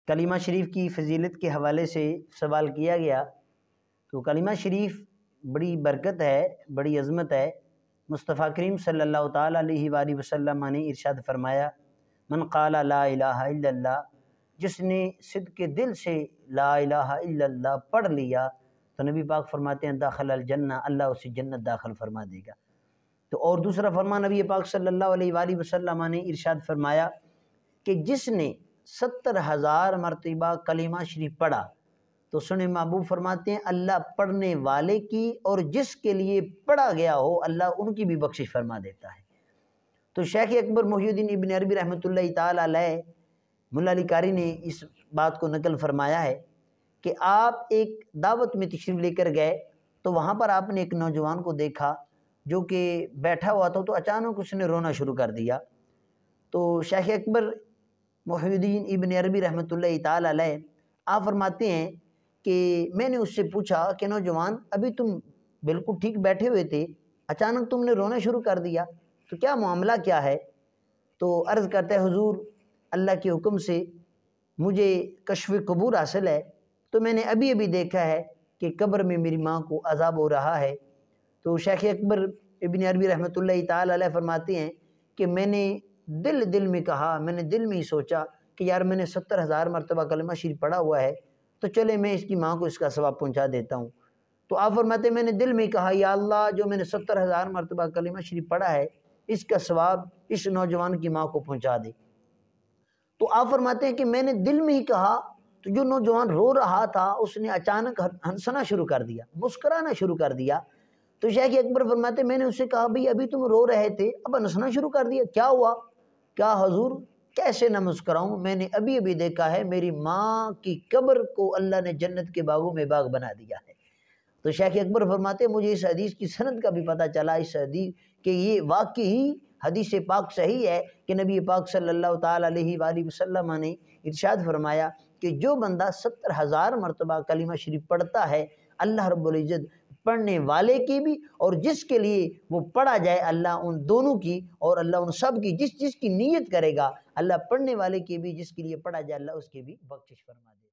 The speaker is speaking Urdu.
کلمہ شریف کی فضیلت کے حوالے سے سوال کیا گیا تو کلمہ شریف بڑی برکت ہے، بڑی عظمت ہے۔ مصطفیٰ کریم صلی اللہ تعالیٰ علیہ وآلہ وسلم نے ارشاد فرمایا، من قال لا الہ الا اللہ، جس نے صدق دل سے لا الہ الا اللہ پڑھ لیا تو نبی پاک فرماتے ہیں داخل الجنہ، اللہ اسے جنت داخل فرما دے گا۔ تو اور دوسرا فرمان نبی پاک صلی اللہ علیہ وآلہ وسلم نے ارشاد فرمایا کہ جس نے 70,000 مرتبہ کلمہ شریف پڑھا تو سنے محبوب فرماتے ہیں اللہ پڑھنے والے کی اور جس کے لیے پڑھا گیا ہو اللہ ان کی بھی بخشش فرما دیتا ہے۔ تو شیخ اکبر محی الدین ابن عربی رحمۃ اللہ تعالیٰ علیہ ملا علی قاری نے اس بات کو نقل فرمایا ہے کہ آپ ایک دعوت میں تشریف لے کر گئے تو وہاں پر آپ نے ایک نوجوان کو دیکھا جو کہ بیٹھا ہوا تھا، تو اچانک اس نے رونا شروع کر دیا۔ تو شیخ اکبر محی الدین ابن عربی رحمۃ اللہ تعالیٰ علیہ آپ فرماتے ہیں کہ میں نے اس سے پوچھا کہ نوجوان ابھی تم بالکل ٹھیک بیٹھے ہوئے تھے، اچانک تم نے رونا شروع کر دیا، تو کیا معاملہ کیا ہے؟ تو عرض کرتا ہے حضور اللہ کے حکم سے مجھے کشف قبور حاصل ہے، تو میں نے ابھی دیکھا ہے کہ قبر میں میری ماں کو عذاب ہو رہا ہے۔ تو شیخ اکبر ابن عربی رحمۃ اللہ تعالیٰ علیہ فرماتے ہیں کہ میں نے دل میں کہا، میں نے دل میں ہی سوچا کہ یار میں نے 70,000 مرتبہ کلمہ شریف پڑھا ہوا ہے تو چلے میں اس کی ماں کو اس کا ثواب پہنچا دیتا ہوں۔ تو آپ فرماتے ہیں میں نے دل میں کہا یا اللہ جو میں نے 70,000 مرتبہ کلمہ شریف پڑھا ہے اس کا ثواب اس نوجوان کی ماں کو پہنچا دے۔ تو آپ فرماتے ہیں کہ میں نے دل میں ہی کہا تو جو نوجوان رو رہا تھا اس نے اچانک ہنسنا شروع کر دیا، مسکرانا شروع کر دیا۔ تو شیخ اکبر فرماتے ہیں میں نے اس سے کہا بھئی ابھی تم رو رہے تھے اب ہنسنا شروع کر دیا، کیا ہوا؟ کیا حضور کیسے نہ مسکراؤں، میں نے ابھی دیکھا ہے میری ماں کی قبر کو اللہ نے جنت کے باغوں میں باغ بنا دیا ہے۔ تو شیخ اکبر فرماتے ہیں مجھے اس حدیث کی سند کا بھی پتہ چلا، اس حدیث کہ یہ واقعی حدیث پاک صحیح ہے کہ نبی پاک صلی اللہ تعالیٰ علیہ وآلہ وسلم نے ارشاد فرمایا کہ جو بندہ 70,000 مرتبہ کلمہ شریف پڑھتا ہے اللہ رب العزت پڑھنے والے کی بھی اور جس کے لیے وہ پڑھا جائے اللہ ان دونوں کی اور اللہ ان سب کی جس کی نیت کرے گا اللہ پڑھنے والے کی بھی جس کے لیے پڑھا جائے اللہ اس کی بھی بخشش فرما دے۔